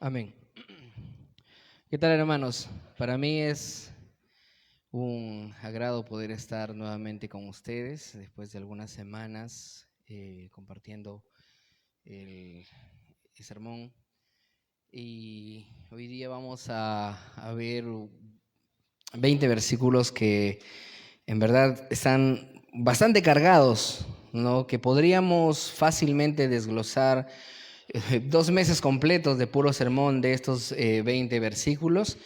Amén. ¿Qué tal, hermanos? Para mí es un agrado poder estar nuevamente con ustedes después de algunas semanas compartiendo el, el sermón. Y hoy día vamos a ver 20 versículos que en verdad están bastante cargados, ¿no? Que podríamos fácilmente desglosar 2 meses completos de puro sermón de estos 20 versículos.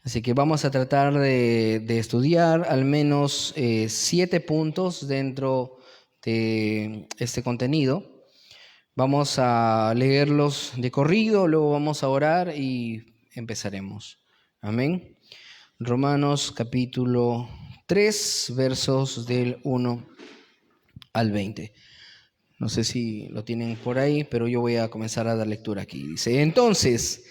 Así que vamos a tratar de estudiar al menos 7 puntos dentro de este contenido. Vamos a leerlos de corrido, luego vamos a orar y empezaremos. Amén. Romanos capítulo 3, versos del 1 al 20. No sé si lo tienen por ahí, pero yo voy a comenzar a dar lectura aquí. Dice, entonces,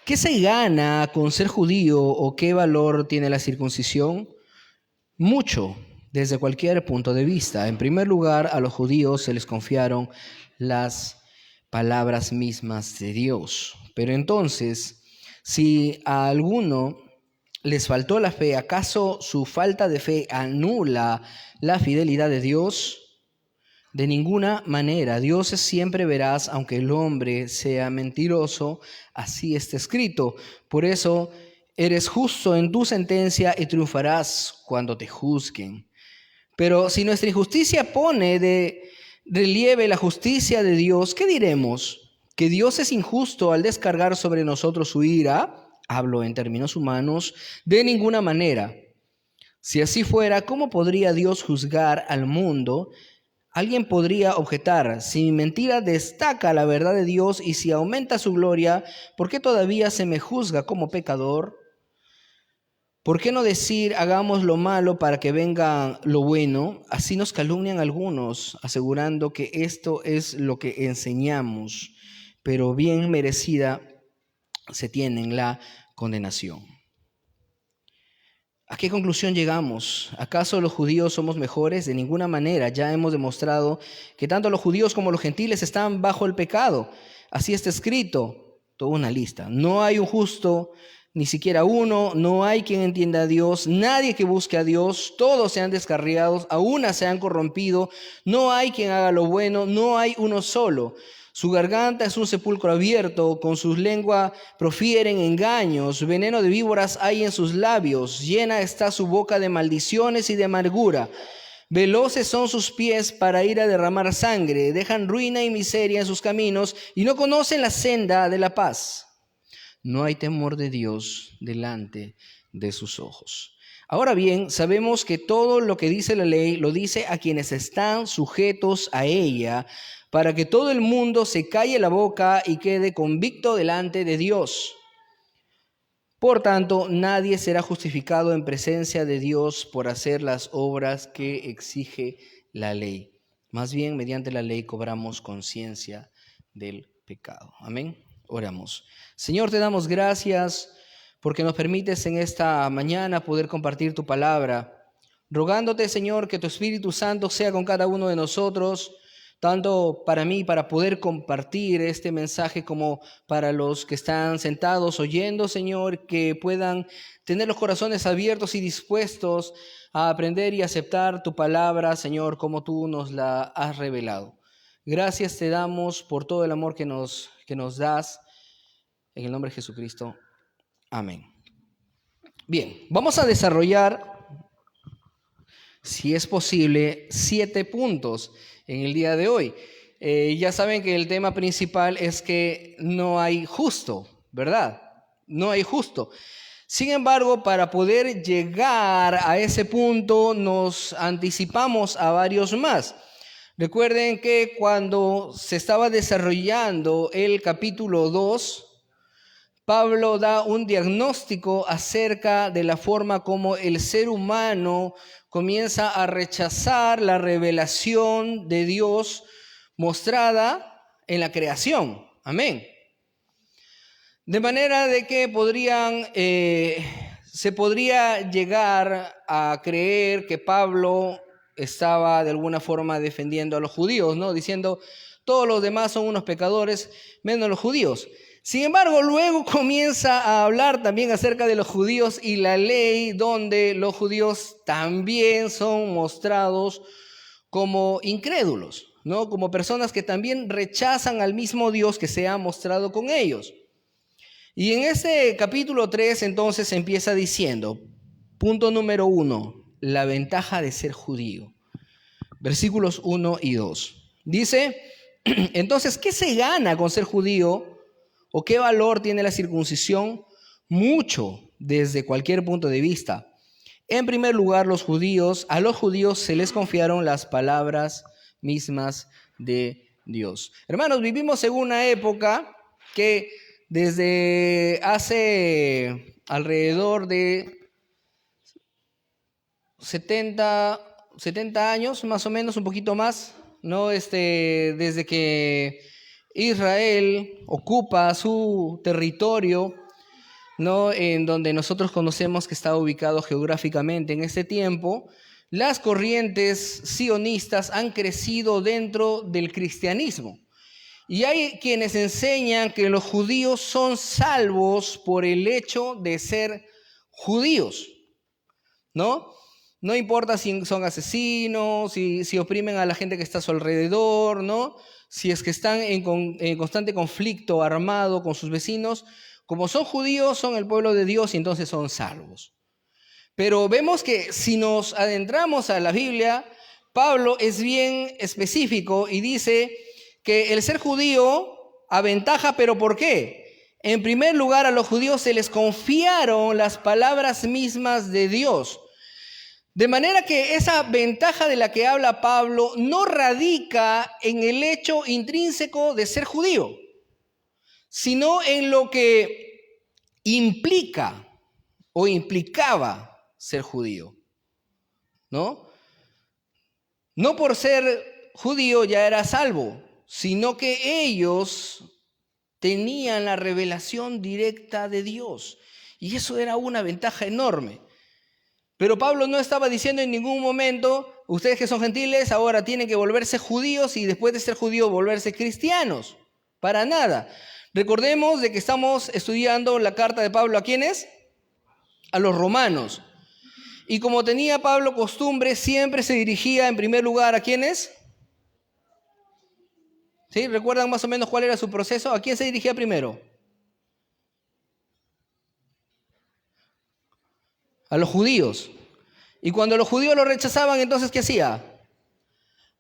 ¿qué se gana con ser judío o qué valor tiene la circuncisión? Mucho, desde cualquier punto de vista. En primer lugar, a los judíos se les confiaron las palabras mismas de Dios. Pero entonces, si a alguno les faltó la fe, ¿acaso su falta de fe anula la fidelidad de Dios? De ninguna manera. Dios es siempre veraz, aunque el hombre sea mentiroso. Así está escrito. Por eso eres justo en tu sentencia y triunfarás cuando te juzguen. Pero si nuestra injusticia pone de relieve la justicia de Dios, ¿qué diremos? ¿Que Dios es injusto al descargar sobre nosotros su ira? Hablo en términos humanos. De ninguna manera. Si así fuera, ¿cómo podría Dios juzgar al mundo? Alguien podría objetar, si mi mentira destaca la verdad de Dios y si aumenta su gloria, ¿por qué todavía se me juzga como pecador? ¿Por qué no decir hagamos lo malo para que venga lo bueno? Así nos calumnian algunos, asegurando que esto es lo que enseñamos, pero bien merecida se tiene en la condenación. ¿A qué conclusión llegamos? ¿Acaso los judíos somos mejores? De ninguna manera. Ya hemos demostrado que tanto los judíos como los gentiles están bajo el pecado. Así está escrito, toda una lista. No hay un justo, ni siquiera uno. No hay quien entienda a Dios. Nadie que busque a Dios. Todos se han descarriado, a una se han corrompido. No hay quien haga lo bueno. No hay uno solo. Su garganta es un sepulcro abierto, con sus lenguas profieren engaños, veneno de víboras hay en sus labios, llena está su boca de maldiciones y de amargura. Veloces son sus pies para ir a derramar sangre, dejan ruina y miseria en sus caminos y no conocen la senda de la paz. No hay temor de Dios delante de sus ojos. Ahora bien, sabemos que todo lo que dice la ley lo dice a quienes están sujetos a ella, para que todo el mundo se calle la boca y quede convicto delante de Dios. Por tanto, nadie será justificado en presencia de Dios por hacer las obras que exige la ley. Más bien, mediante la ley cobramos conciencia del pecado. Amén. Oramos. Señor, te damos gracias porque nos permites en esta mañana poder compartir tu palabra. Rogándote, Señor, que tu Espíritu Santo sea con cada uno de nosotros, tanto para mí, para poder compartir este mensaje, como para los que están sentados oyendo, Señor, que puedan tener los corazones abiertos y dispuestos a aprender y aceptar tu palabra, Señor, como tú nos la has revelado. Gracias te damos por todo el amor que nos das. En el nombre de Jesucristo. Amén. Bien, vamos a desarrollar, si es posible, 7 puntos en el día de hoy. Ya saben que el tema principal es que no hay justo, ¿verdad? No hay justo. Sin embargo, para poder llegar a ese punto nos anticipamos a varios más. Recuerden que cuando se estaba desarrollando el capítulo 2, Pablo da un diagnóstico acerca de la forma como el ser humano comienza a rechazar la revelación de Dios mostrada en la creación. Amén. De manera de que se podría llegar a creer que Pablo estaba de alguna forma defendiendo a los judíos, ¿no? Diciendo, Todos los demás son unos pecadores, menos los judíos. Sin embargo, luego comienza a hablar también acerca de los judíos y la ley, donde los judíos también son mostrados como incrédulos, ¿no? Como personas que también rechazan al mismo Dios que se ha mostrado con ellos. Y en este capítulo 3 entonces empieza diciendo, punto número 1, la ventaja de ser judío. Versículos 1 y 2. Dice, entonces, ¿qué se gana con ser judío? ¿O qué valor tiene la circuncisión? Mucho, desde cualquier punto de vista. En primer lugar, a los judíos se les confiaron las palabras mismas de Dios. Hermanos, vivimos en una época que desde hace alrededor de 70 años, más o menos, un poquito más, ¿no? Desde que Israel ocupa su territorio, ¿no? En donde nosotros conocemos que está ubicado geográficamente en este tiempo, las corrientes sionistas han crecido dentro del cristianismo. Y hay quienes enseñan que los judíos son salvos por el hecho de ser judíos, ¿no? No importa si son asesinos, si oprimen a la gente que está a su alrededor, ¿no? Si es que están en constante conflicto armado con sus vecinos, como son judíos, son el pueblo de Dios y entonces son salvos. Pero vemos que si nos adentramos a la Biblia, Pablo es bien específico y dice que el ser judío aventaja, ¿pero por qué? En primer lugar, a los judíos se les confiaron las palabras mismas de Dios. De manera que esa ventaja de la que habla Pablo no radica en el hecho intrínseco de ser judío, sino en lo que implica o implicaba ser judío, ¿no? No por ser judío ya era salvo, sino que ellos tenían la revelación directa de Dios. Y eso era una ventaja enorme. Pero Pablo no estaba diciendo en ningún momento, ustedes que son gentiles ahora tienen que volverse judíos y después de ser judíos volverse cristianos. Para nada. Recordemos de que estamos estudiando la carta de Pablo, ¿a quiénes? A los romanos. Y como tenía Pablo costumbre, siempre se dirigía en primer lugar ¿a quiénes? ¿Sí? ¿Recuerdan más o menos cuál era su proceso? ¿A quién se dirigía primero? A los judíos. Y cuando los judíos lo rechazaban, entonces ¿qué hacía?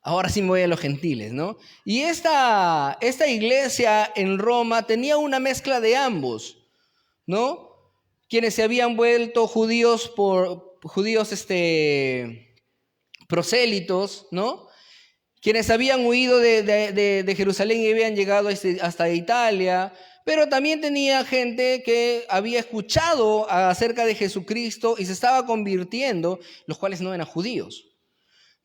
Ahora sí me voy a los gentiles, ¿no? Y esta iglesia en Roma tenía una mezcla de ambos, ¿no? Quienes se habían vuelto judíos prosélitos, ¿no? Quienes habían huido de Jerusalén y habían llegado hasta Italia, pero también tenía gente que había escuchado acerca de Jesucristo y se estaba convirtiendo, los cuales no eran judíos,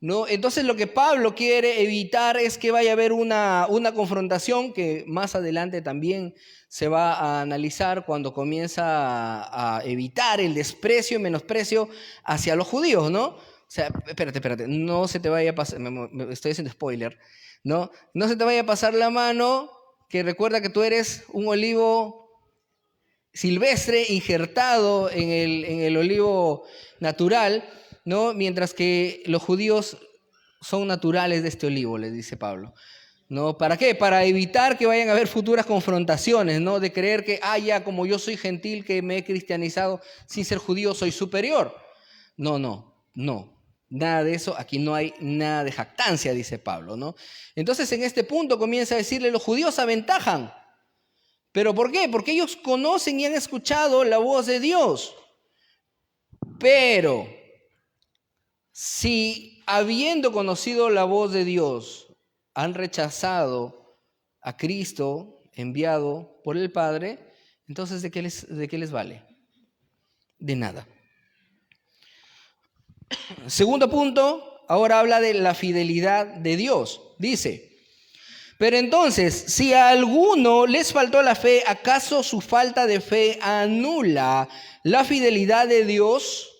¿no? Entonces lo que Pablo quiere evitar es que vaya a haber una confrontación que más adelante también se va a analizar cuando comienza a evitar el desprecio y menosprecio hacia los judíos, ¿no? O sea, espérate, no se te vaya a pasar, me estoy haciendo spoiler, ¿no? No se te vaya a pasar la mano, que recuerda que tú eres un olivo silvestre injertado en el olivo natural, ¿no? Mientras que los judíos son naturales de este olivo, les dice Pablo, ¿no? ¿Para qué? Para evitar que vayan a haber futuras confrontaciones, ¿no? De creer que, ya como yo soy gentil, que me he cristianizado sin ser judío, soy superior. No. Nada de eso, aquí no hay nada de jactancia, dice Pablo, ¿no? Entonces en este punto comienza a decirle, los judíos aventajan. ¿Pero por qué? Porque ellos conocen y han escuchado la voz de Dios. Pero si habiendo conocido la voz de Dios, han rechazado a Cristo enviado por el Padre, entonces ¿de qué les vale? De nada. Segundo punto, ahora habla de la fidelidad de Dios. Dice, pero entonces, si a alguno les faltó la fe, ¿acaso su falta de fe anula la fidelidad de Dios?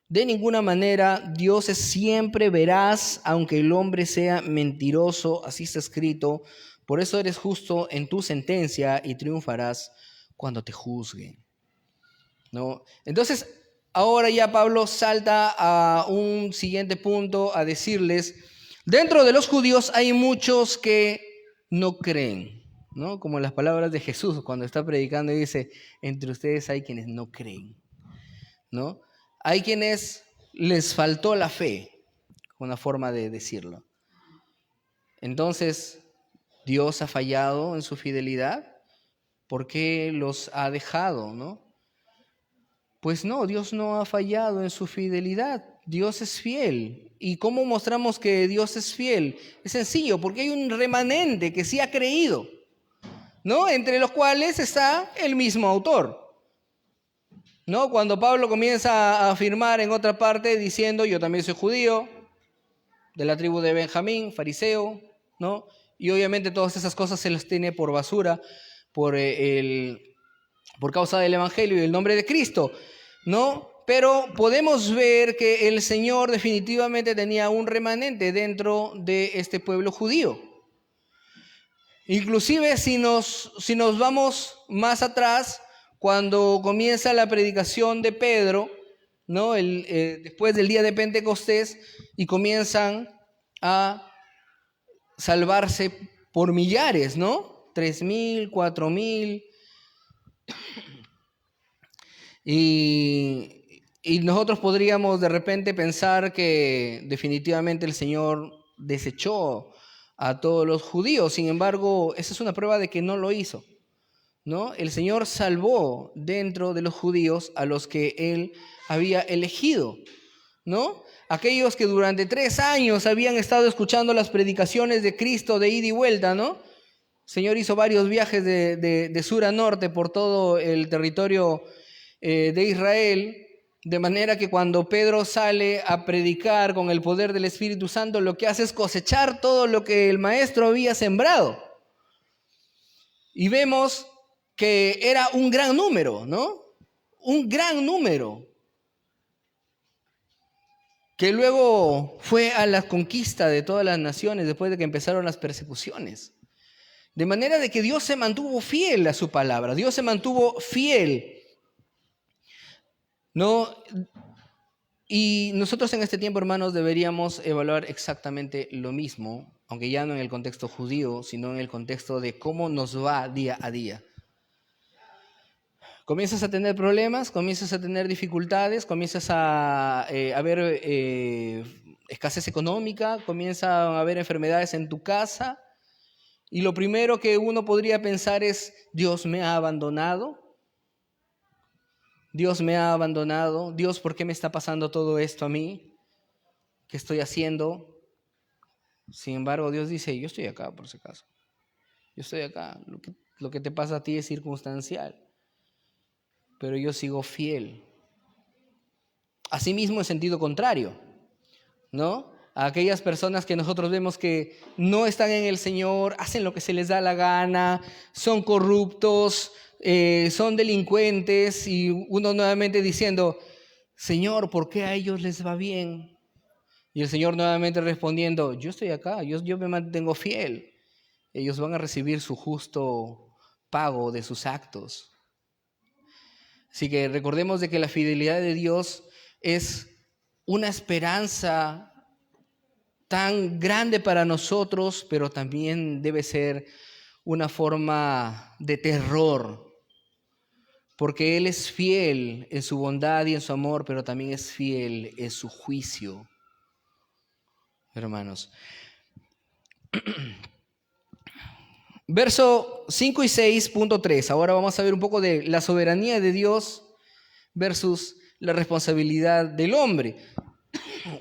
De ninguna manera, Dios es siempre veraz, aunque el hombre sea mentiroso, así está escrito. Por eso eres justo en tu sentencia y triunfarás cuando te juzguen, ¿no? Entonces, ahora ya Pablo salta a un siguiente punto, a decirles, dentro de los judíos hay muchos que no creen, ¿no? Como las palabras de Jesús cuando está predicando y dice, entre ustedes hay quienes no creen, ¿no? Hay quienes les faltó la fe, una forma de decirlo. Entonces, ¿Dios ha fallado en su fidelidad? ¿Por qué los ha dejado, no? Pues no, Dios no ha fallado en su fidelidad. Dios es fiel. ¿Y cómo mostramos que Dios es fiel? Es sencillo, porque hay un remanente que sí ha creído, ¿no? Entre los cuales está el mismo autor, ¿no? Cuando Pablo comienza a afirmar en otra parte diciendo, yo también soy judío, de la tribu de Benjamín, fariseo, ¿no? Y obviamente todas esas cosas se las tiene por basura por causa del evangelio y el nombre de Cristo, ¿no? Pero podemos ver que el Señor definitivamente tenía un remanente dentro de este pueblo judío. Inclusive si nos vamos más atrás, cuando comienza la predicación de Pedro, ¿no? Después del día de Pentecostés, y comienzan a salvarse por millares, ¿no? 3,000, 4,000. Y nosotros podríamos de repente pensar que definitivamente el Señor desechó a todos los judíos. Sin embargo, esa es una prueba de que no lo hizo, ¿no? El Señor salvó dentro de los judíos a los que Él había elegido, ¿no? Aquellos que durante 3 años habían estado escuchando las predicaciones de Cristo de ida y vuelta, ¿no? El Señor hizo varios viajes de sur a norte por todo el territorio de Israel, de manera que cuando Pedro sale a predicar con el poder del Espíritu Santo, lo que hace es cosechar todo lo que el maestro había sembrado. Y vemos que era un gran número, ¿no? Un gran número, que luego fue a la conquista de todas las naciones después de que empezaron las persecuciones. De manera de que Dios se mantuvo fiel a su palabra, Dios se mantuvo fiel, ¿no? Y nosotros en este tiempo, hermanos, deberíamos evaluar exactamente lo mismo, aunque ya no en el contexto judío, sino en el contexto de cómo nos va día a día. Comienzas a tener problemas, comienzas a tener dificultades, comienzas a haber escasez económica, comienzan a haber enfermedades en tu casa, y lo primero que uno podría pensar es, ¿Dios me ha abandonado? Dios me ha abandonado. Dios, ¿por qué me está pasando todo esto a mí? ¿Qué estoy haciendo? Sin embargo, Dios dice, yo estoy acá por si acaso. Yo estoy acá. Lo que te pasa a ti es circunstancial, pero yo sigo fiel. Asimismo, en sentido contrario, ¿no? A aquellas personas que nosotros vemos que no están en el Señor, hacen lo que se les da la gana, son corruptos, son delincuentes, y uno nuevamente diciendo, Señor, ¿por qué a ellos les va bien? Y el Señor nuevamente respondiendo, yo estoy acá, yo me mantengo fiel. Ellos van a recibir su justo pago de sus actos. Así que recordemos de que la fidelidad de Dios es una esperanza tan grande para nosotros, pero también debe ser una forma de terror, porque Él es fiel en su bondad y en su amor, pero también es fiel en su juicio, hermanos. Verso 5 y 6.3. Ahora vamos a ver un poco de la soberanía de Dios versus la responsabilidad del hombre.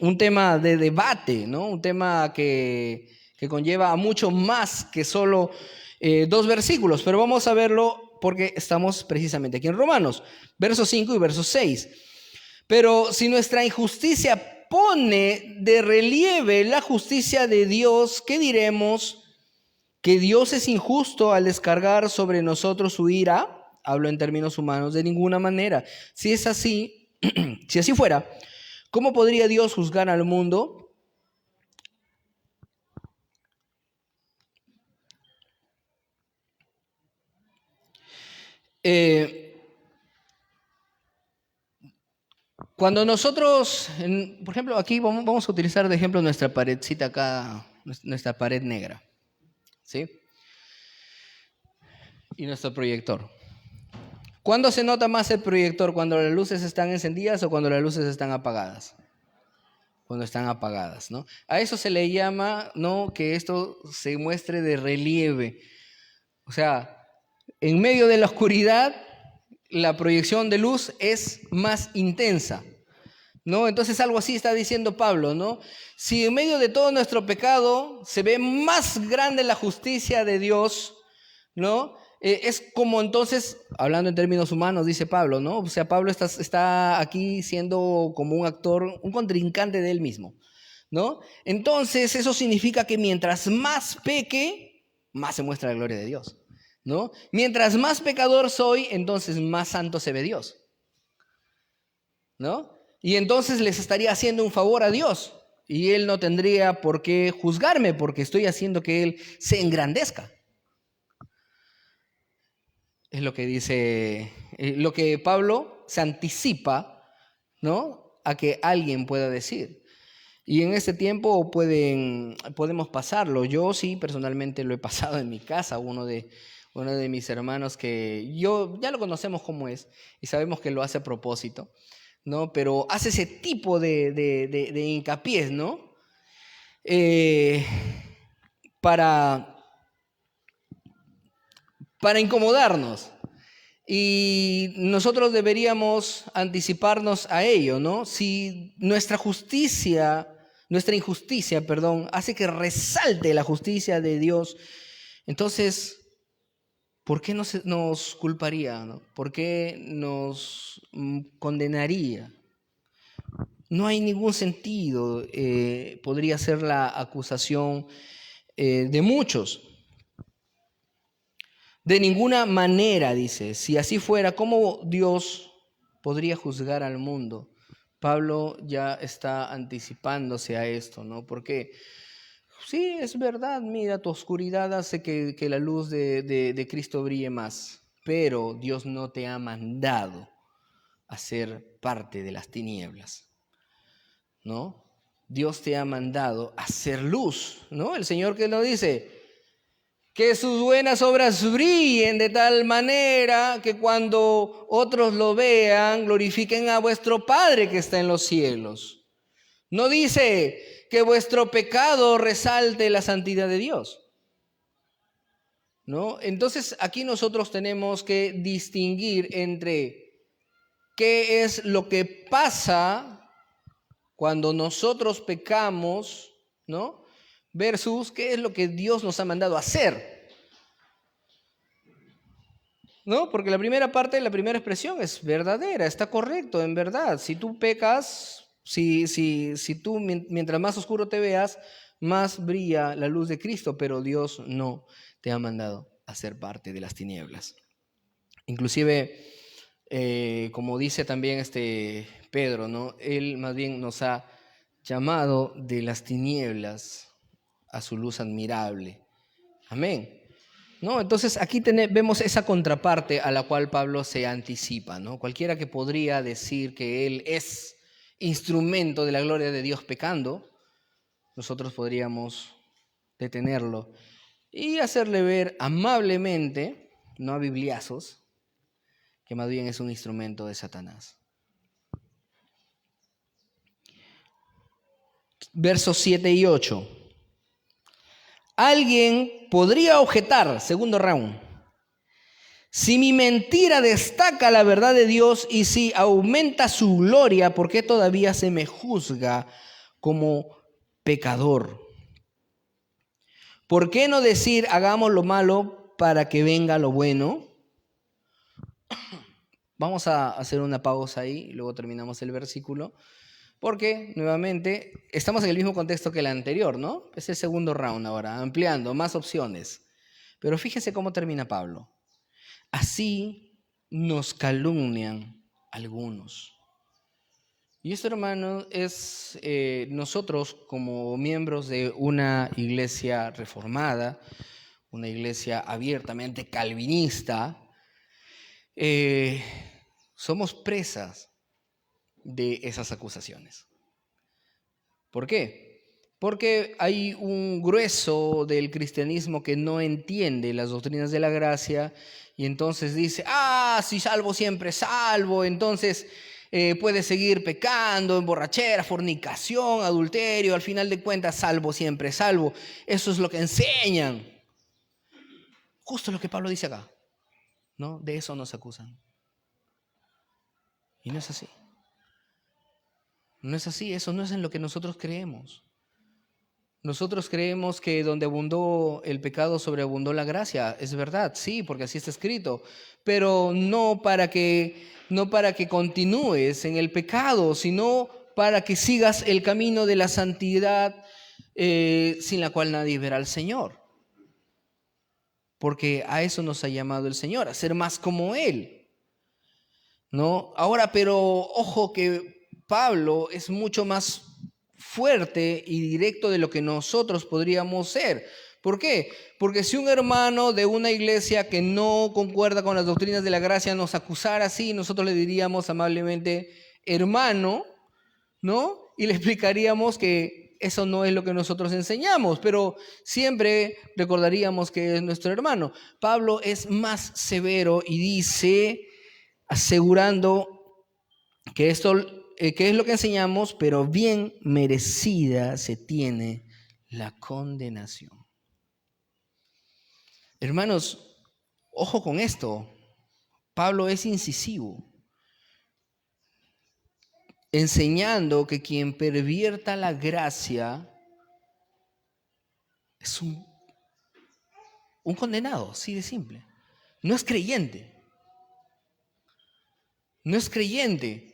Un tema de debate, ¿no? Un tema que conlleva a mucho más que solo 2 versículos, pero vamos a verlo porque estamos precisamente aquí en Romanos, versos 5 y versos 6. Pero si nuestra injusticia pone de relieve la justicia de Dios, ¿qué diremos? ¿Que Dios es injusto al descargar sobre nosotros su ira? Hablo en términos humanos, de ninguna manera. Si es así, si así fuera, ¿Cómo podría Dios juzgar al mundo? Cuando nosotros, por ejemplo, aquí vamos a utilizar de ejemplo nuestra paredcita acá, nuestra pared negra, ¿sí? Y nuestro proyector. ¿Cuándo se nota más el proyector? ¿Cuando las luces están encendidas o cuando las luces están apagadas? Cuando están apagadas, ¿no? A eso se le llama, ¿no?, que esto se muestre de relieve. O sea, en medio de la oscuridad, la proyección de luz es más intensa, ¿no? Entonces algo así está diciendo Pablo, ¿no? Si en medio de todo nuestro pecado se ve más grande la justicia de Dios, ¿no? Es como entonces, hablando en términos humanos, dice Pablo, ¿no? O sea, Pablo está aquí siendo como un actor, un contrincante de él mismo, ¿no? Entonces eso significa que mientras más peque, más se muestra la gloria de Dios, ¿no? Mientras más pecador soy, entonces más santo se ve Dios, ¿no? Y entonces les estaría haciendo un favor a Dios y Él no tendría por qué juzgarme porque estoy haciendo que Él se engrandezca. Es lo que dice, lo que Pablo se anticipa, ¿no?, a que alguien pueda decir. Y en este tiempo podemos pasarlo. Yo sí, personalmente lo he pasado en mi casa. Uno de mis hermanos que yo ya lo conocemos cómo es y sabemos que lo hace a propósito, ¿no? Pero hace ese tipo de hincapiés, ¿no? Eh, para incomodarnos. Y nosotros deberíamos anticiparnos a ello, ¿no? Si nuestra injusticia, hace que resalte la justicia de Dios, entonces, ¿por qué nos culparía, ¿no? ¿Por qué nos condenaría? No hay ningún sentido, podría ser la acusación de muchos. De ninguna manera, dice, si así fuera, ¿cómo Dios podría juzgar al mundo? Pablo ya está anticipándose a esto, ¿no? Porque sí, es verdad, mira, tu oscuridad hace que la luz de Cristo brille más, pero Dios no te ha mandado a ser parte de las tinieblas, ¿no? Dios te ha mandado a ser luz, ¿no? El Señor que nos dice que sus buenas obras brillen de tal manera que cuando otros lo vean, glorifiquen a vuestro Padre que está en los cielos. No dice que vuestro pecado resalte la santidad de Dios, ¿no? Entonces aquí nosotros tenemos que distinguir entre qué es lo que pasa cuando nosotros pecamos, ¿no?, versus qué es lo que Dios nos ha mandado a hacer, ¿no? Porque la primera parte, la primera expresión es verdadera, está correcto, en verdad. Si tú pecas, si tú mientras más oscuro te veas, más brilla la luz de Cristo, pero Dios no te ha mandado a ser parte de las tinieblas. Inclusive, como dice también Pedro, ¿no?, Él más bien nos ha llamado de las tinieblas a su luz admirable. Amén. ¿No? Entonces aquí vemos esa contraparte a la cual Pablo se anticipa, ¿no? Cualquiera que podría decir que él es instrumento de la gloria de Dios pecando, nosotros podríamos detenerlo y hacerle ver amablemente, no a bibliazos, que más bien es un instrumento de Satanás. Versos 7 y 8. Alguien podría objetar, segundo round, si mi mentira destaca la verdad de Dios y si aumenta su gloria, ¿por qué todavía se me juzga como pecador? ¿Por qué no decir hagamos lo malo para que venga lo bueno? Vamos a hacer una pausa ahí y luego terminamos el versículo, porque nuevamente estamos en el mismo contexto que el anterior, ¿no? Es el segundo round ahora, ampliando, más opciones. Pero fíjense cómo termina Pablo. Así nos calumnian algunos. Y esto, hermano, es nosotros como miembros de una iglesia reformada, una iglesia abiertamente calvinista, somos presas de esas acusaciones. ¿Por qué? Porque hay un grueso del cristianismo que no entiende las doctrinas de la gracia y entonces dice, si salvo siempre salvo, entonces puede seguir pecando en borrachera, fornicación, adulterio, al final de cuentas salvo siempre salvo. Eso es lo que enseñan. Justo lo que Pablo dice acá, ¿no? De eso nos acusan. Y no es así. No es así, eso no es en lo que nosotros creemos. Nosotros creemos que donde abundó el pecado, sobreabundó la gracia. Es verdad, sí, porque así está escrito. Pero no para que continúes en el pecado, sino para que sigas el camino de la santidad sin la cual nadie verá al Señor. Porque a eso nos ha llamado el Señor, a ser más como Él, ¿no? Ahora, pero ojo que Pablo es mucho más fuerte y directo de lo que nosotros podríamos ser. ¿Por qué? Porque si un hermano de una iglesia que no concuerda con las doctrinas de la gracia nos acusara así, nosotros le diríamos amablemente, hermano, ¿no? Y le explicaríamos que eso no es lo que nosotros enseñamos, pero siempre recordaríamos que es nuestro hermano. Pablo es más severo y dice, asegurando que esto que es lo que enseñamos, pero bien merecida se tiene la condenación. Hermanos, ojo con esto. Pablo es incisivo, enseñando que quien pervierta la gracia es un condenado, así de simple. No es creyente. No es creyente.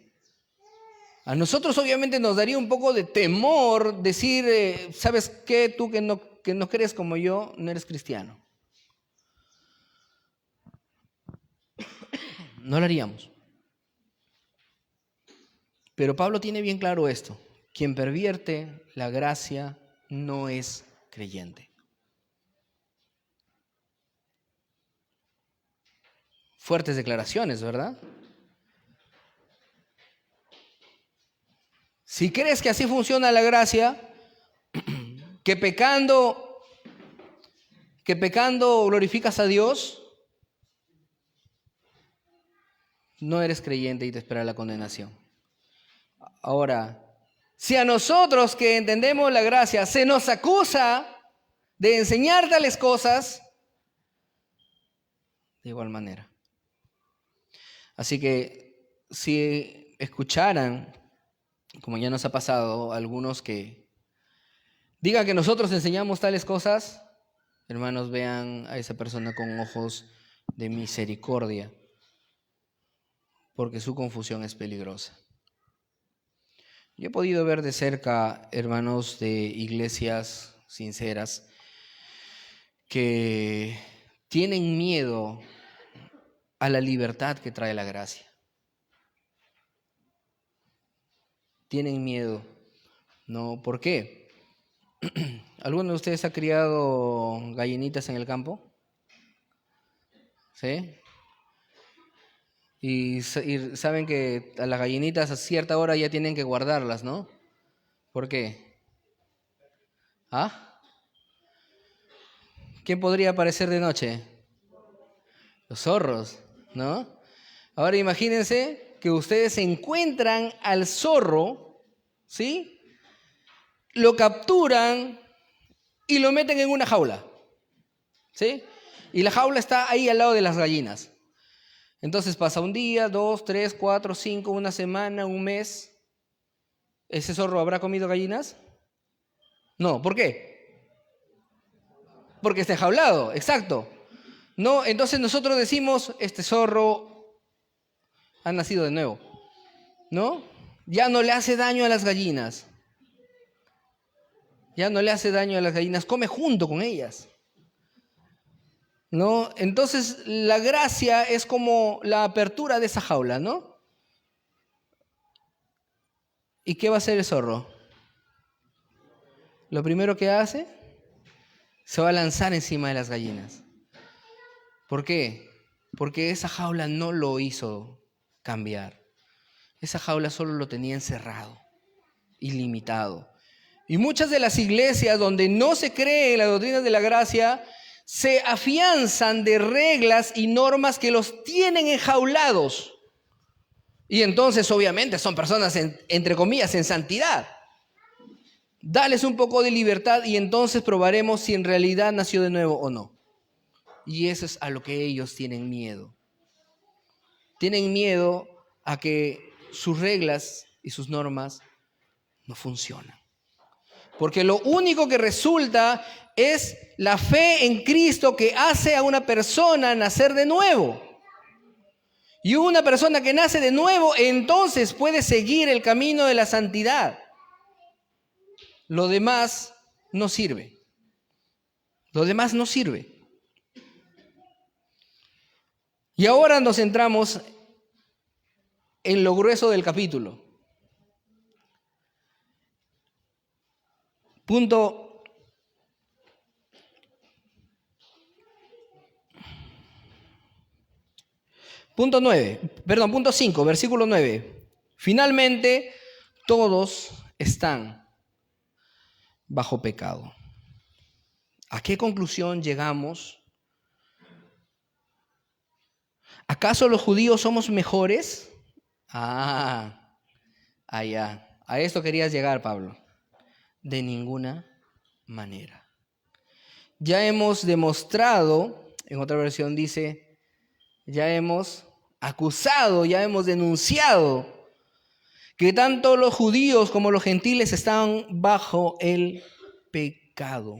A nosotros obviamente nos daría un poco de temor decir, ¿sabes qué? Tú que no crees como yo, no eres cristiano. No lo haríamos. Pero Pablo tiene bien claro esto. Quien pervierte la gracia no es creyente. Fuertes declaraciones, ¿verdad? Si crees que así funciona la gracia, que pecando glorificas a Dios, no eres creyente y te espera la condenación. Ahora, si a nosotros que entendemos la gracia se nos acusa de enseñar tales cosas, de igual manera. Así que si escucharan, como ya nos ha pasado, algunos que digan que nosotros enseñamos tales cosas, hermanos, vean a esa persona con ojos de misericordia, porque su confusión es peligrosa. Yo he podido ver de cerca hermanos de iglesias sinceras que tienen miedo a la libertad que trae la gracia. Tienen miedo, ¿no? ¿Por qué? ¿Alguno de ustedes ha criado gallinitas en el campo? ¿Sí? Y saben que a las gallinitas a cierta hora ya tienen que guardarlas, ¿no? ¿Por qué? ¿Ah? ¿Quién podría aparecer de noche? Los zorros, ¿no? Ahora imagínense que ustedes encuentran al zorro, ¿sí? Lo capturan y lo meten en una jaula, ¿sí? Y la jaula está ahí al lado de las gallinas. Entonces pasa un día, 2, 3, 4, 5, una semana, un mes. ¿Ese zorro habrá comido gallinas? No, ¿por qué? Porque está enjaulado, exacto. No, entonces nosotros decimos, este zorro ha nacido de nuevo, ¿no? Ya no le hace daño a las gallinas. Ya no le hace daño a las gallinas, come junto con ellas, ¿no? Entonces la gracia es como la apertura de esa jaula, ¿no? ¿Y qué va a hacer el zorro? Lo primero que hace, se va a lanzar encima de las gallinas. ¿Por qué? Porque esa jaula no lo hizo cambiar. Esa jaula solo lo tenía encerrado, ilimitado. Y muchas de las iglesias donde no se cree en la doctrina de la gracia, se afianzan de reglas y normas que los tienen enjaulados. Y entonces obviamente son personas, entre comillas, en santidad. Dales un poco de libertad y entonces probaremos si en realidad nació de nuevo o no. Y eso es a lo que ellos tienen miedo. Tienen miedo a que sus reglas y sus normas no funcionan. Porque lo único que resulta es la fe en Cristo que hace a una persona nacer de nuevo. Y una persona que nace de nuevo entonces puede seguir el camino de la santidad. Lo demás no sirve. Lo demás no sirve. Y ahora nos centramos en lo grueso del capítulo. Punto 5, versículo 9. Finalmente, todos están bajo pecado. ¿A qué conclusión llegamos? ¿Acaso los judíos somos mejores? Ya. A esto querías llegar, Pablo. De ninguna manera. Ya hemos demostrado, en otra versión dice, ya hemos acusado, ya hemos denunciado que tanto los judíos como los gentiles están bajo el pecado.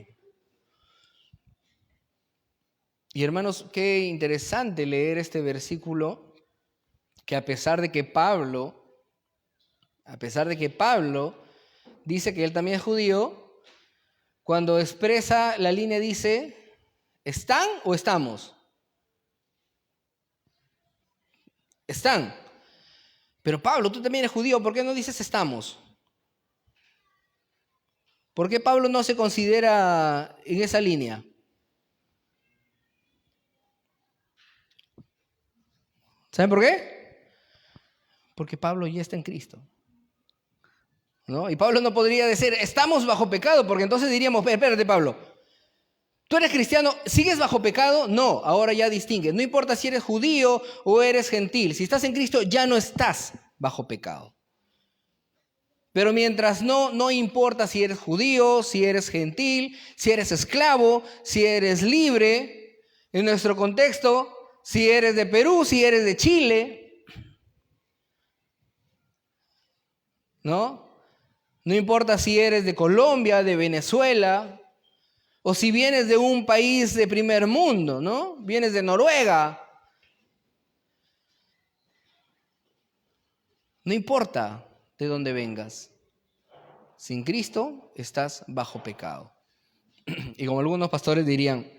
Y hermanos, qué interesante leer este versículo, que a pesar de que Pablo dice que él también es judío, cuando expresa la línea dice, ¿están o estamos? Están. Pero Pablo, tú también eres judío, ¿por qué no dices estamos? ¿Por qué Pablo no se considera en esa línea? ¿Saben por qué? Porque Pablo ya está en Cristo, ¿no? Y Pablo no podría decir, estamos bajo pecado, porque entonces diríamos, espérate Pablo, ¿tú eres cristiano? ¿Sigues bajo pecado? No, ahora ya distingue. No importa si eres judío o eres gentil. Si estás en Cristo, ya no estás bajo pecado. Pero mientras no importa si eres judío, si eres gentil, si eres esclavo, si eres libre, en nuestro contexto, si eres de Perú, si eres de Chile, ¿no? No importa si eres de Colombia, de Venezuela, o si vienes de un país de primer mundo, ¿no? Vienes de Noruega. No importa de dónde vengas. Sin Cristo estás bajo pecado. Y como algunos pastores dirían,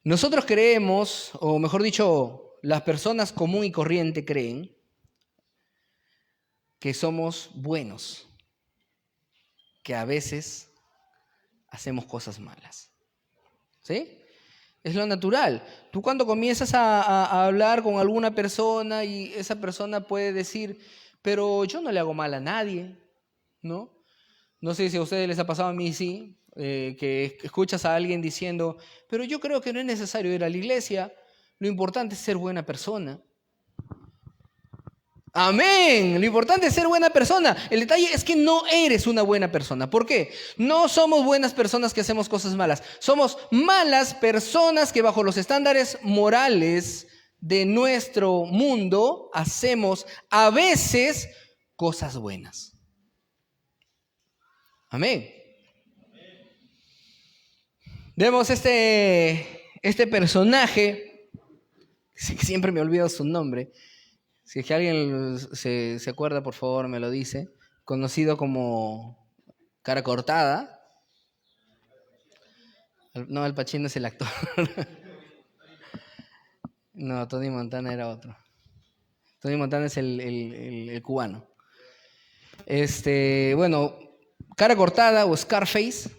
nosotros creemos, o mejor dicho, las personas común y corriente creen que somos buenos, que a veces hacemos cosas malas. ¿Sí? Es lo natural. Tú cuando comienzas a hablar con alguna persona y esa persona puede decir, pero yo no le hago mal a nadie, ¿no? No sé si a ustedes les ha pasado, a mí sí, que escuchas a alguien diciendo, pero yo creo que no es necesario ir a la iglesia, lo importante es ser buena persona. Amén, lo importante es ser buena persona. El detalle es que no eres una buena persona. ¿Por qué? No somos buenas personas que hacemos cosas malas. Somos malas personas que bajo los estándares morales de nuestro mundo hacemos a veces cosas buenas. Amén. Vemos este personaje, siempre me olvido su nombre. Si es que alguien se acuerda, por favor, me lo dice. Conocido como Cara Cortada. No, Al Pacino es el actor. No, Tony Montana era otro. Tony Montana es el cubano. bueno, Cara Cortada o Scarface,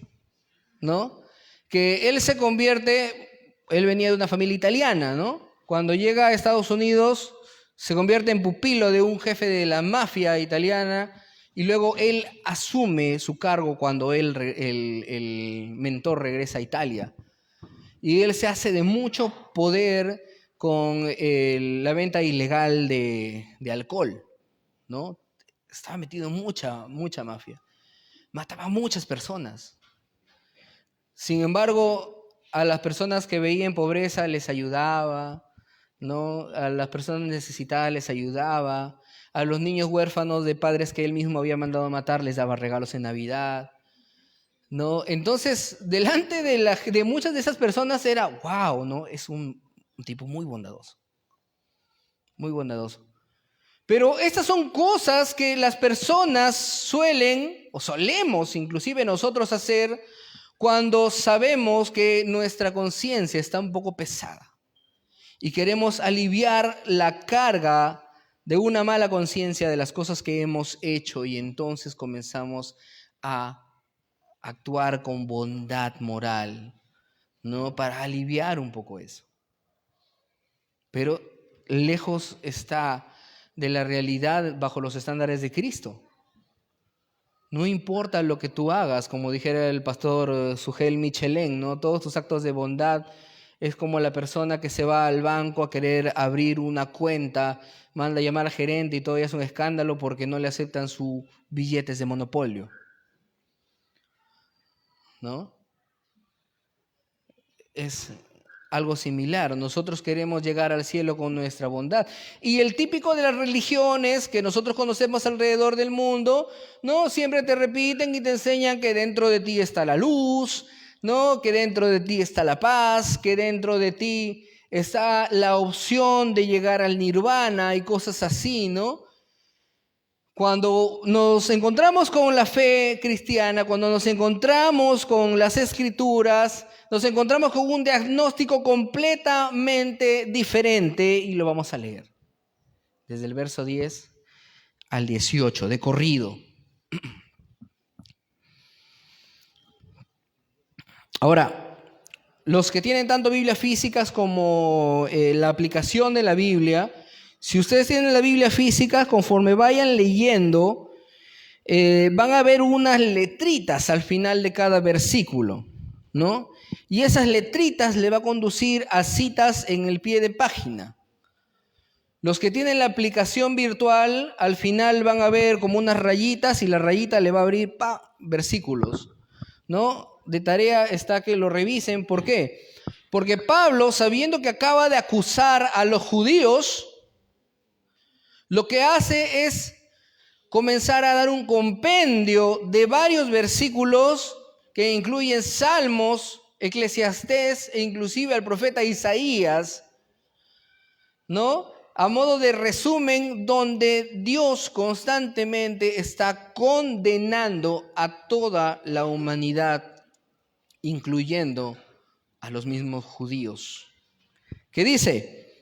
¿no? Que él venía de una familia italiana, ¿no? Cuando llega a Estados Unidos, se convierte en pupilo de un jefe de la mafia italiana y luego él asume su cargo cuando el mentor regresa a Italia. Y él se hace de mucho poder con la venta ilegal de alcohol, ¿no? Estaba metido en mucha mafia. Mataba a muchas personas. Sin embargo, a las personas que veían pobreza les ayudaba, ¿no? A las personas necesitadas les ayudaba, a los niños huérfanos de padres que él mismo había mandado a matar les daba regalos en Navidad, ¿no? Entonces, delante de muchas de esas personas era, wow, ¿no? Es un tipo muy bondadoso, muy bondadoso. Pero estas son cosas que las personas suelen, o solemos inclusive nosotros hacer, cuando sabemos que nuestra conciencia está un poco pesada y queremos aliviar la carga de una mala conciencia de las cosas que hemos hecho, y entonces comenzamos a actuar con bondad moral, ¿no? Para aliviar un poco eso. Pero lejos está de la realidad bajo los estándares de Cristo. No importa lo que tú hagas, como dijera el pastor Sugel Michelén, ¿no? Todos tus actos de bondad es como la persona que se va al banco a querer abrir una cuenta, manda a llamar al gerente y todavía es un escándalo porque no le aceptan sus billetes de monopolio, ¿no? Es algo similar. Nosotros queremos llegar al cielo con nuestra bondad. Y el típico de las religiones que nosotros conocemos alrededor del mundo, ¿no? Siempre te repiten y te enseñan que dentro de ti está la luz, ¿no? Que dentro de ti está la paz, que dentro de ti está la opción de llegar al nirvana y cosas así, ¿no? Cuando nos encontramos con la fe cristiana, cuando nos encontramos con las escrituras, nos encontramos con un diagnóstico completamente diferente y lo vamos a leer. Desde el verso 10 al 18, de corrido. Ahora, los que tienen tanto Biblias físicas como la aplicación de la Biblia, si ustedes tienen la Biblia física, conforme vayan leyendo, van a ver unas letritas al final de cada versículo, ¿no? Y esas letritas le va a conducir a citas en el pie de página. Los que tienen la aplicación virtual, al final van a ver como unas rayitas y la rayita le va a abrir versículos, ¿no? De tarea está que lo revisen. ¿Por qué? Porque Pablo, sabiendo que acaba de acusar a los judíos, lo que hace es comenzar a dar un compendio de varios versículos que incluyen Salmos, Eclesiastés e inclusive al profeta Isaías, ¿no? A modo de resumen, donde Dios constantemente está condenando a toda la humanidad, incluyendo a los mismos judíos. ¿Qué dice?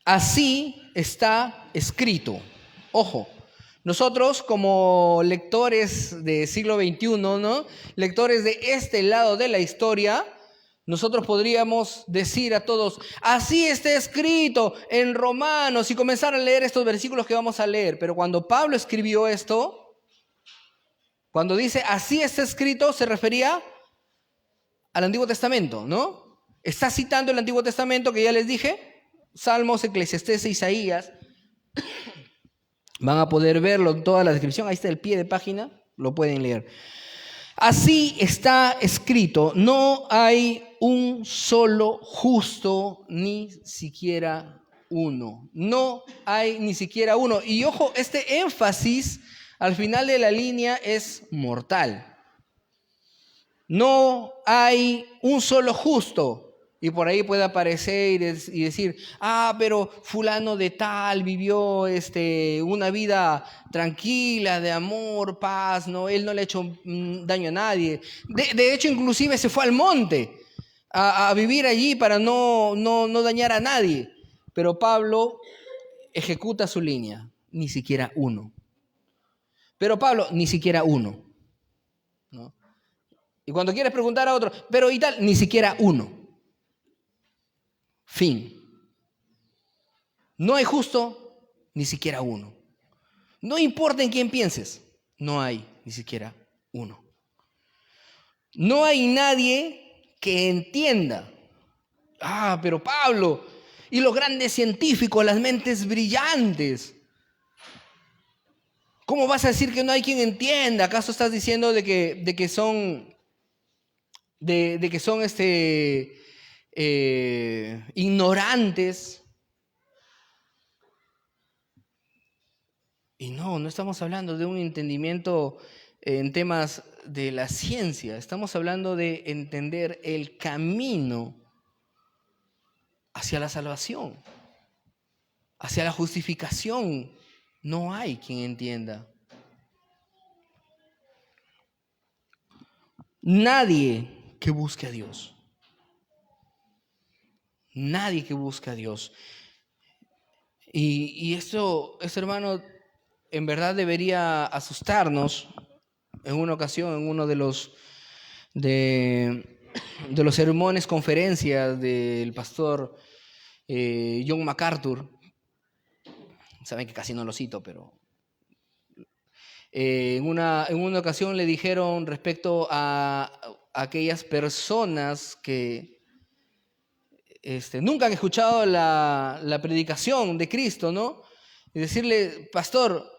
Así está escrito. Ojo, nosotros como lectores del siglo XXI, ¿no? Lectores de este lado de la historia, nosotros podríamos decir a todos, así está escrito en Romanos, y comenzar a leer estos versículos que vamos a leer. Pero cuando Pablo escribió esto, cuando dice así está escrito, se refería al Antiguo Testamento, ¿no? Está citando el Antiguo Testamento, que ya les dije, Salmos, Eclesiastés e Isaías. Van a poder verlo en toda la descripción, ahí está el pie de página, lo pueden leer. Así está escrito, no hay un solo justo, ni siquiera uno. No hay ni siquiera uno. Y ojo, este énfasis al final de la línea es mortal. No hay un solo justo. Y por ahí puede aparecer y decir, pero fulano de tal vivió una vida tranquila, de amor, paz, ¿no? Él no le ha hecho daño a nadie. De hecho, inclusive se fue al monte a vivir allí para no dañar a nadie. Pero Pablo ejecuta su línea, ni siquiera uno. pero Pablo, ni siquiera uno, ¿no? Y cuando quieres preguntar a otro, pero y tal, ni siquiera uno. Fin. No hay justo, ni siquiera uno. No importa en quién pienses, no hay ni siquiera uno. No hay nadie que entienda. Pero Pablo, y los grandes científicos, las mentes brillantes. ¿Cómo vas a decir que no hay quien entienda? ¿Acaso estás diciendo de que son ignorantes? Y no estamos hablando de un entendimiento en temas de la ciencia. Estamos hablando de entender el camino hacia la salvación, hacia la justificación. No hay quien entienda. Nadie que busque a Dios. Nadie que busque a Dios. Y esto, hermano, en verdad debería asustarnos. En una ocasión, en uno de los sermones, conferencias del pastor John MacArthur, saben que casi no lo cito, pero en una ocasión le dijeron respecto a aquellas personas que nunca han escuchado la predicación de Cristo, ¿no? Y decirle, pastor,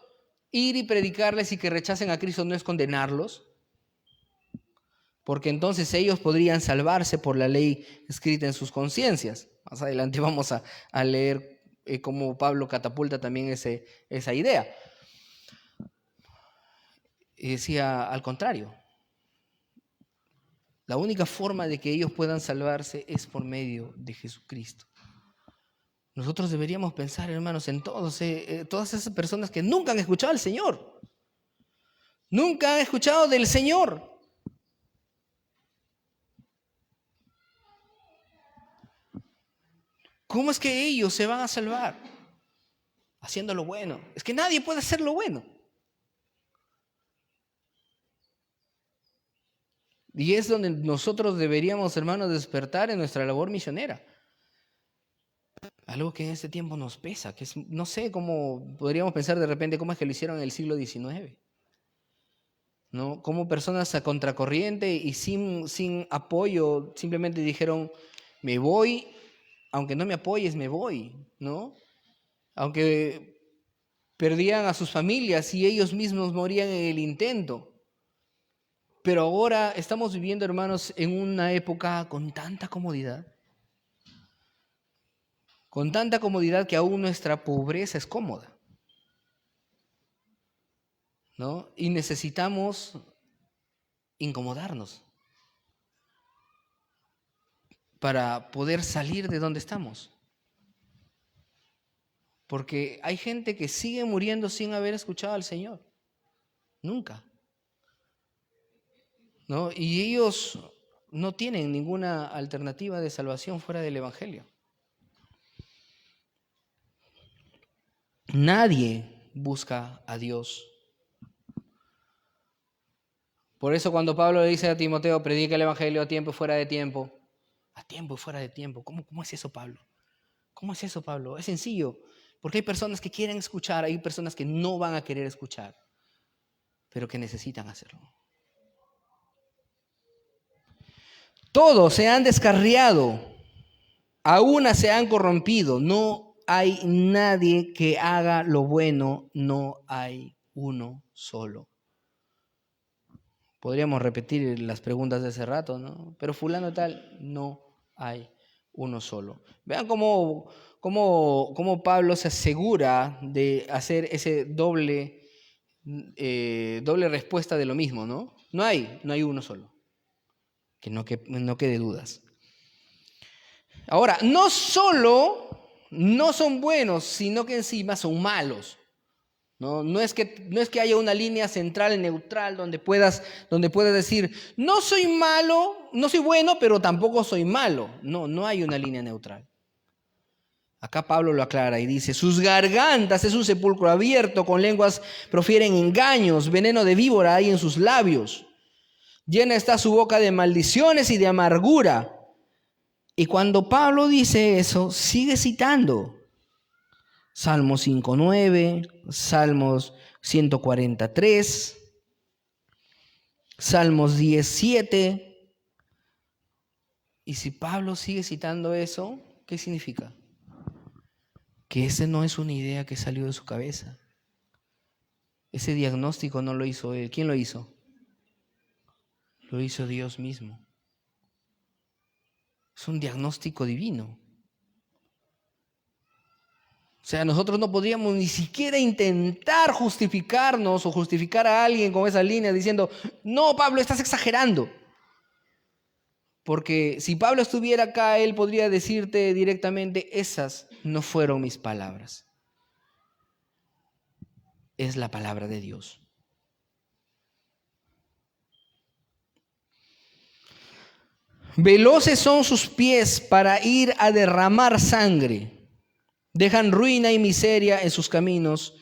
ir y predicarles y que rechacen a Cristo no es condenarlos, porque entonces ellos podrían salvarse por la ley escrita en sus conciencias. Más adelante vamos a leer cómo Pablo catapulta también esa idea. Y decía, al contrario, la única forma de que ellos puedan salvarse es por medio de Jesucristo. Nosotros deberíamos pensar, hermanos, en todas esas personas que nunca han escuchado al Señor. Nunca han escuchado del Señor. ¿Cómo es que ellos se van a salvar? Haciendo lo bueno. Es que nadie puede hacer lo bueno. Y es donde nosotros deberíamos, hermanos, despertar en nuestra labor misionera. Algo que en este tiempo nos pesa, que es, no sé cómo podríamos pensar de repente cómo es que lo hicieron en el siglo XIX. ¿No? Como personas a contracorriente y sin apoyo simplemente dijeron, me voy, aunque no me apoyes, me voy, ¿no? Aunque perdían a sus familias y ellos mismos morían en el intento. Pero ahora estamos viviendo, hermanos, en una época con tanta comodidad que aún nuestra pobreza es cómoda, ¿no? Y necesitamos incomodarnos para poder salir de donde estamos. Porque hay gente que sigue muriendo sin haber escuchado al Señor. Nunca. ¿No? Y ellos no tienen ninguna alternativa de salvación fuera del Evangelio. Nadie busca a Dios. Por eso cuando Pablo le dice a Timoteo, predica el Evangelio a tiempo y fuera de tiempo. A tiempo y fuera de tiempo. ¿Cómo es eso, Pablo? ¿Cómo es eso, Pablo? Es sencillo. Porque hay personas que quieren escuchar, hay personas que no van a querer escuchar, pero que necesitan hacerlo. Todos se han descarriado, a una se han corrompido. No hay nadie que haga lo bueno, no hay uno solo. Podríamos repetir las preguntas de hace rato, ¿no? Pero fulano tal, no hay uno solo. Vean cómo Pablo se asegura de hacer ese doble respuesta de lo mismo, ¿no? No hay uno solo. Que no quede dudas. Ahora, no solo no son buenos, sino que encima son malos. No es que haya una línea central neutral donde puedas decir, no soy malo, no soy bueno, pero tampoco soy malo. No hay una línea neutral. Acá Pablo lo aclara y dice, sus gargantas es un sepulcro abierto, con lenguas profieren engaños, veneno de víbora hay en sus labios. Llena está su boca de maldiciones y de amargura. Y cuando Pablo dice eso, sigue citando Salmos 5:9, Salmos 143, Salmos 10:7. Y si Pablo sigue citando eso, ¿qué significa? Que esa no es una idea que salió de su cabeza. Ese diagnóstico no lo hizo él. ¿Quién lo hizo? Lo hizo Dios mismo. Es un diagnóstico divino. O sea, nosotros no podríamos ni siquiera intentar justificarnos o justificar a alguien con esa línea diciendo, no, Pablo, estás exagerando. Porque si Pablo estuviera acá, él podría decirte directamente, esas no fueron mis palabras. Es la palabra de Dios. Veloces son sus pies para ir a derramar sangre. Dejan ruina y miseria en sus caminos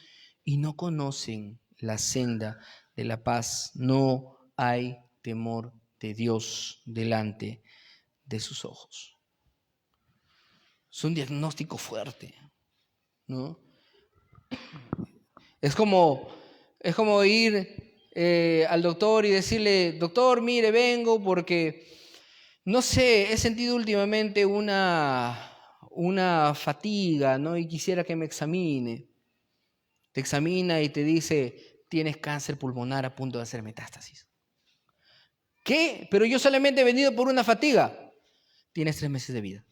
y no conocen la senda de la paz. No hay temor de Dios delante de sus ojos. Es un diagnóstico fuerte, ¿no? Es como ir al doctor y decirle, doctor, mire, vengo porque, no sé, he sentido últimamente una fatiga, ¿no? Y quisiera que me examine. Te examina y te dice, tienes cáncer pulmonar a punto de hacer metástasis. ¿Qué? Pero yo solamente he venido por una fatiga. Tienes 3 meses de vida.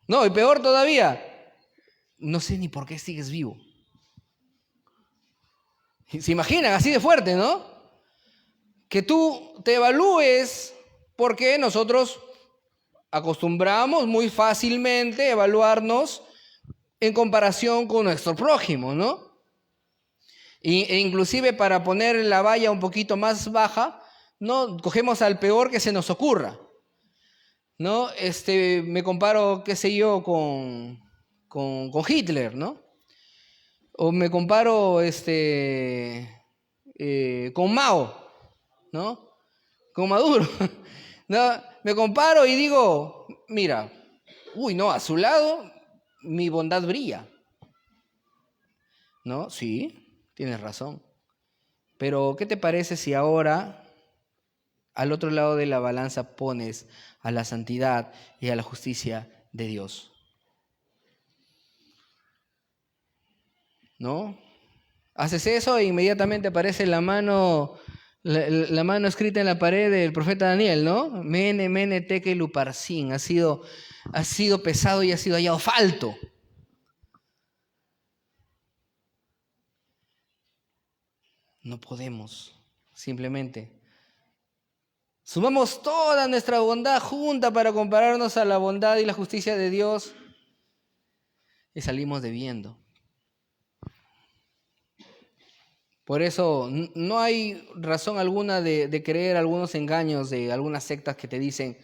No, y peor todavía, no sé ni por qué sigues vivo. ¿Se imaginan? Así de fuerte, ¿no? Que tú te evalúes porque nosotros acostumbramos muy fácilmente a evaluarnos en comparación con nuestro prójimo, ¿no? E inclusive para poner la valla un poquito más baja, ¿no? Cogemos al peor que se nos ocurra, ¿no? Me comparo, qué sé yo, con Hitler, ¿no? O me comparo con Mao, ¿no? Con Maduro. ¿No? Me comparo y digo, mira, no, a su lado mi bondad brilla. ¿No? Sí, tienes razón. Pero, ¿qué te parece si ahora al otro lado de la balanza pones a la santidad y a la justicia de Dios? ¿No? Haces eso e inmediatamente aparece la mano escrita en la pared del profeta Daniel, ¿no? Mene, mene, tekel uparsin. Ha sido pesado y ha sido hallado falto. No podemos, simplemente. Sumamos toda nuestra bondad junta para compararnos a la bondad y la justicia de Dios y salimos debiendo. Por eso no hay razón alguna de creer algunos engaños de algunas sectas que te dicen,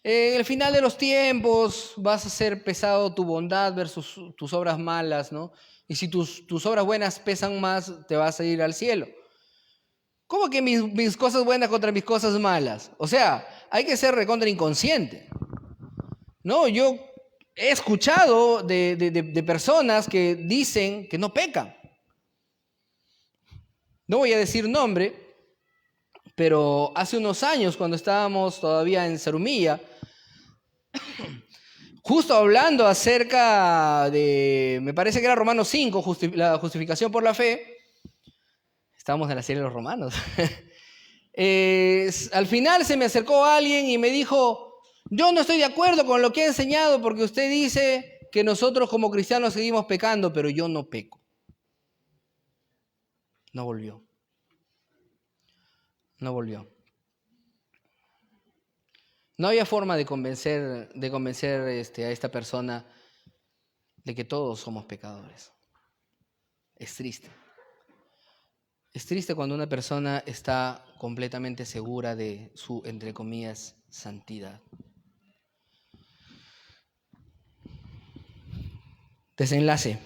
en el final de los tiempos vas a ser pesado tu bondad versus tus obras malas, ¿no? Y si tus obras buenas pesan más, te vas a ir al cielo. ¿Cómo que mis cosas buenas contra mis cosas malas? O sea, hay que ser recontra inconsciente. No, yo he escuchado de personas que dicen que no pecan. No voy a decir nombre, pero hace unos años, cuando estábamos todavía en Zarumilla, justo hablando acerca de, me parece que era Romanos 5, la justificación por la fe, estábamos en la serie de los Romanos. Al final se me acercó alguien y me dijo, yo no estoy de acuerdo con lo que ha enseñado porque usted dice que nosotros como cristianos seguimos pecando, pero yo no peco. No volvió. No volvió. No había forma de convencer a esta persona de que todos somos pecadores. Es triste. Es triste cuando una persona está completamente segura de su, entre comillas, santidad. Desenlace.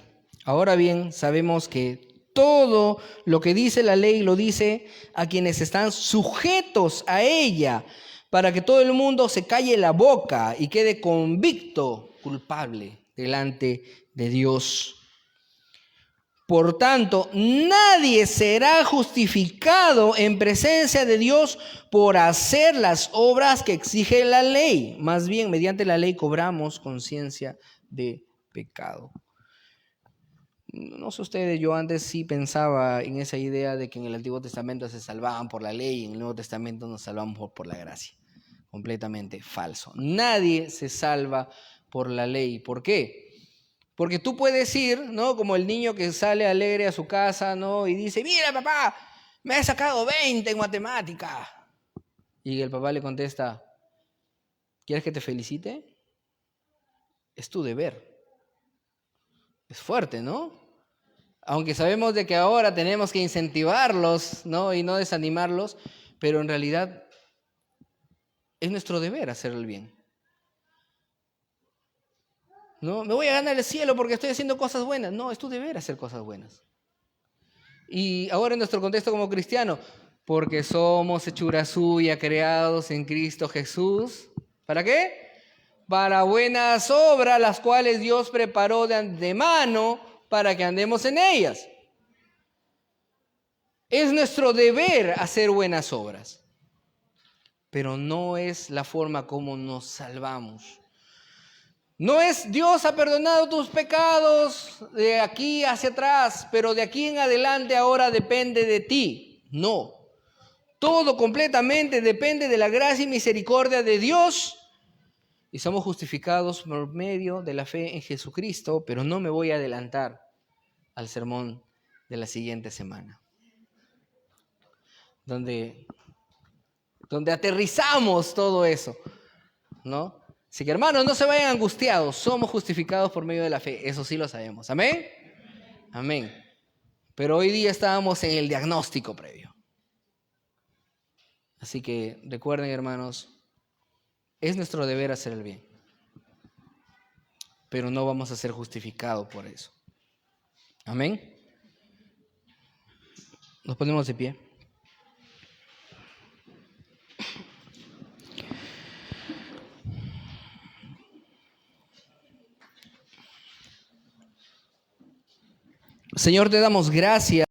Ahora bien, sabemos que todo lo que dice la ley lo dice a quienes están sujetos a ella, para que todo el mundo se calle la boca y quede convicto, culpable delante de Dios. Por tanto, nadie será justificado en presencia de Dios por hacer las obras que exige la ley. Más bien, mediante la ley cobramos conciencia de pecado. No sé ustedes, yo antes sí pensaba en esa idea de que en el Antiguo Testamento se salvaban por la ley y en el Nuevo Testamento nos salvamos por la gracia. Completamente falso. Nadie se salva por la ley. ¿Por qué? Porque tú puedes ir, ¿no? Como el niño que sale alegre a su casa, ¿no? Y dice, mira papá, me he sacado 20 en matemática. Y el papá le contesta, ¿quieres que te felicite? Es tu deber. Es fuerte, ¿no? Aunque sabemos de que ahora tenemos que incentivarlos, ¿no? Y no desanimarlos, pero en realidad es nuestro deber hacer el bien. No, me voy a ganar el cielo porque estoy haciendo cosas buenas. No, es tu deber hacer cosas buenas. Y ahora en nuestro contexto como cristiano, porque somos hechura suya, creados en Cristo Jesús. ¿Para qué? Para buenas obras, las cuales Dios preparó de antemano para que andemos en ellas. Es nuestro deber hacer buenas obras, pero no es la forma como nos salvamos. No es Dios ha perdonado tus pecados de aquí hacia atrás, pero de aquí en adelante ahora depende de ti. No. Todo completamente depende de la gracia y misericordia de Dios y somos justificados por medio de la fe en Jesucristo, pero no me voy a adelantar al sermón de la siguiente semana, donde aterrizamos todo eso, ¿no? Así que hermanos, no se vayan angustiados, somos justificados por medio de la fe, eso sí lo sabemos, ¿amén? Amén. Pero hoy día estábamos en el diagnóstico previo. Así que recuerden, hermanos, es nuestro deber hacer el bien, pero no vamos a ser justificados por eso. Amén. Nos ponemos de pie. Señor, te damos gracias.